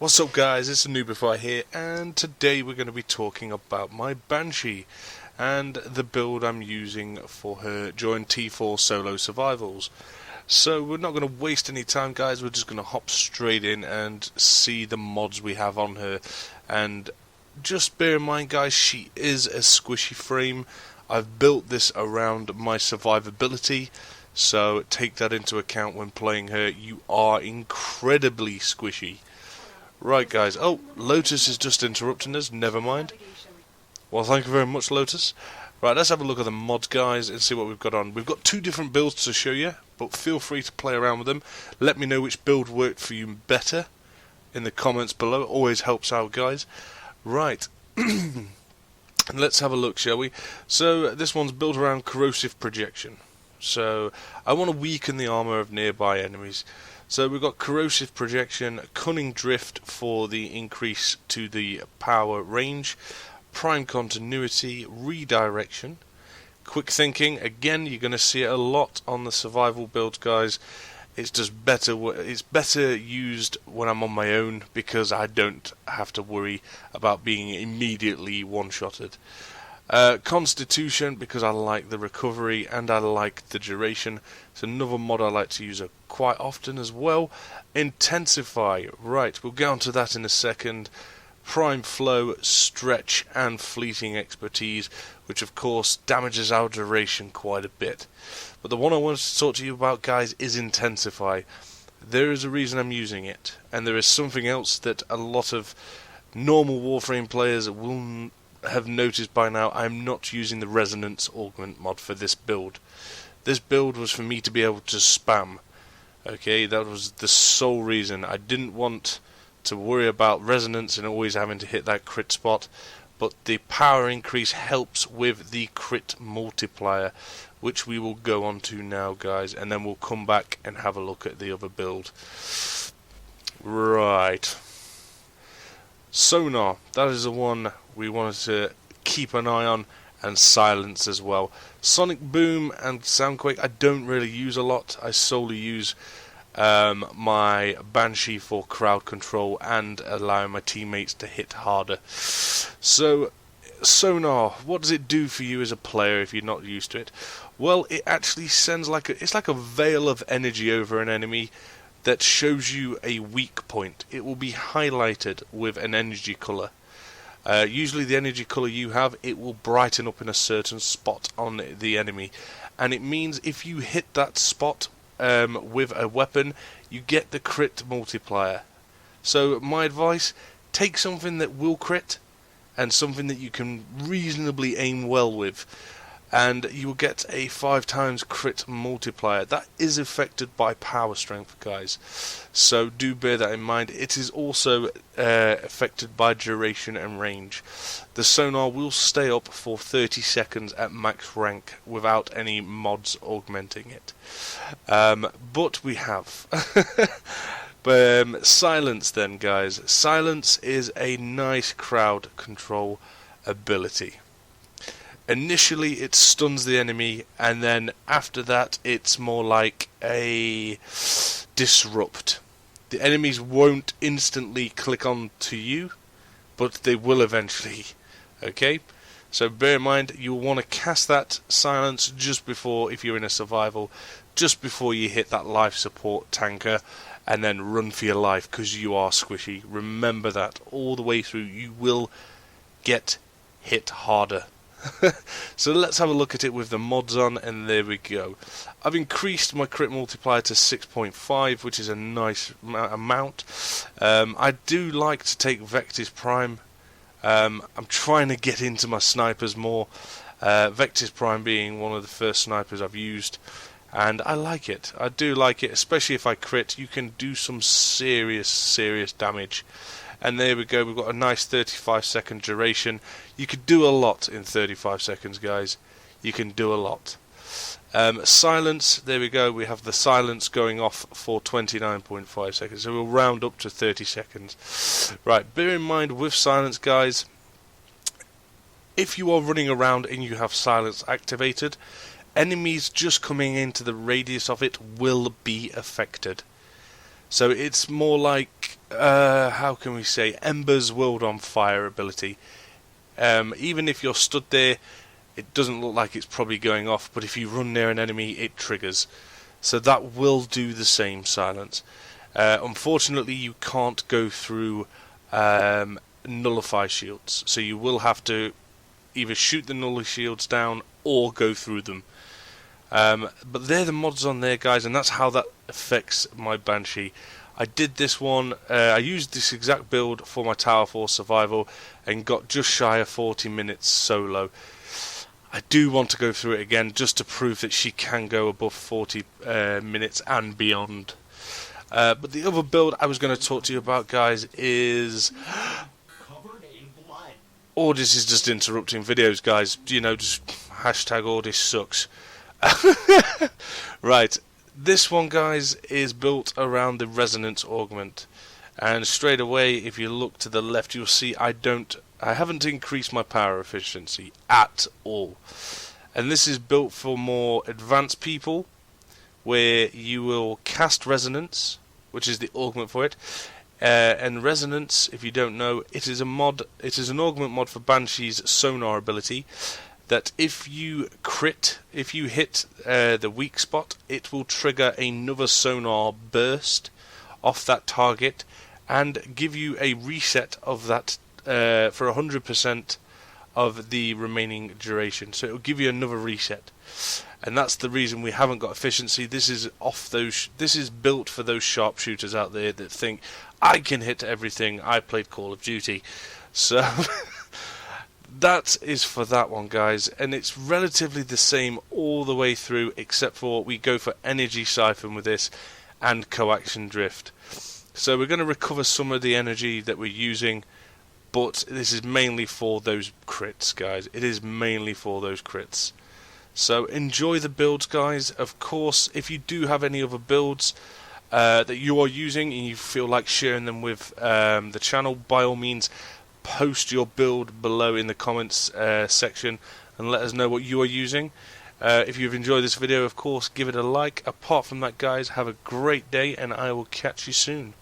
What's up guys, it's a Noobify here, and today we're going to be talking about my Banshee and the build I'm using for her during T4 solo survivals. So we're not going to waste any time guys, we're just going to hop straight in and see the mods we have on her. And just bear in mind guys, she is a squishy frame. I've built this around my survivability, so take that into account when playing her. You are incredibly squishy. Right guys, oh, Lotus is just interrupting us, never mind. Well, thank you very much Lotus. Right, let's have a look at the mods guys and see what we've got on. We've got two different builds to show you, but feel free to play around with them. Let me know which build worked for you better in the comments below, it always helps out guys. Right, let's have a look, shall we? So, this one's built around corrosive projection. So, I want to weaken the armor of nearby enemies. So we've got corrosive projection, cunning drift for the increase to the power range, prime continuity, redirection, quick thinking. Again, you're going to see it a lot on the survival builds, guys. It's just better. It's better used when I'm on my own because I don't have to worry about being immediately one-shotted. Constitution, because I like the recovery and I like the duration. It's another mod I like to use quite often as well. Intensify, right, we'll get onto that in a second. Prime flow, stretch and fleeting expertise, which of course damages our duration quite a bit. But the one I wanted to talk to you about guys is Intensify. There is a reason I'm using it, and there is something else that a lot of normal Warframe players will have noticed by now. I'm not using the resonance augment mod for this build. This build was for me to be able to spam. Okay, that was the sole reason. I didn't want to worry about resonance and always having to hit that crit spot, but the power increase helps with the crit multiplier, which we will go on to now guys, and then we'll come back and have a look at the other build. Right, sonar, that is the one we wanted to keep an eye on, and silence as well. Sonic boom and soundquake I don't really use a lot. I solely use my Banshee for crowd control and allowing my teammates to hit harder. So sonar, what does it do for you as a player if you're not used to it? Well, it actually sends it's like a veil of energy over an enemy that shows you a weak point. It will be highlighted with an energy colour. Usually the energy colour you have, it will brighten up in a certain spot on the enemy, and it means if you hit that spot with a weapon, you get the crit multiplier. So my advice, take something that will crit and something that you can reasonably aim well with, and you will get a 5 times crit multiplier. That is affected by power strength guys, so do bear that in mind. It is also affected by duration and range. The sonar will stay up for 30 seconds at max rank without any mods augmenting it. But we have silence then guys. Silence is a nice crowd control ability. Initially it stuns the enemy, and then after that it's more like a disrupt. The enemies won't instantly click on to you, but they will eventually. Okay, so bear in mind you'll want to cast that silence just before, if you're in a survival, just before you hit that life support tanker, and then run for your life because you are squishy. Remember that all the way through, you will get hit harder. So let's have a look at it with the mods on, and there we go. I've increased my crit multiplier to 6.5, which is a nice amount. I do like to take Vectis Prime. I'm trying to get into my snipers more. Vectis Prime being one of the first snipers I've used, and I like it. I do like it, especially if I crit. You can do some serious damage. And there we go, we've got a nice 35-second duration. You could do a lot in 35 seconds, guys. You can do a lot. Silence, there we go, we have the silence going off for 29.5 seconds. So we'll round up to 30 seconds. Right, bear in mind with silence, guys, if you are running around and you have silence activated, enemies just coming into the radius of it will be affected. So it's more like how can we say, Ember's World on Fire ability. Even if you're stood there, it doesn't look like it's probably going off, but if you run near an enemy, it triggers. So that will do the same, Silence. Unfortunately, you can't go through nullify shields, so you will have to either shoot the nullify shields down or go through them. But they're the mods on there, guys, and that's how that affects my Banshee. I did this one, I used this exact build for my Tower Force Survival and got just shy of 40 minutes solo. I do want to go through it again just to prove that she can go above 40 minutes and beyond. But the other build I was going to talk to you about, guys, is... Ordis is just interrupting videos, guys. You know, just hashtag Ordis sucks. Right, this one, guys, is built around the resonance augment. And straight away, if you look to the left, you'll see I haven't increased my power efficiency at all. And this is built for more advanced people, where you will cast resonance, which is the augment for it. And resonance, if you don't know, it is an augment mod for Banshee's sonar ability, that if you hit the weak spot, it will trigger another sonar burst off that target and give you a reset of that for 100% of the remaining duration. So it will give you another reset. And that's the reason we haven't got efficiency. This is built for those sharpshooters out there that think, I can hit everything, I played Call of Duty. So that is for that one, guys, and it's relatively the same all the way through, except for we go for energy siphon with this and coaxium drift. So we're going to recover some of the energy that we're using, but this is mainly for those crits, guys. It is mainly for those crits. So enjoy the builds, guys. Of course, if you do have any other builds that you are using and you feel like sharing them with the channel, by all means post your build below in the comments section and let us know what you are using. If you've enjoyed this video, of course, give it a like. Apart from that, guys, have a great day and I will catch you soon.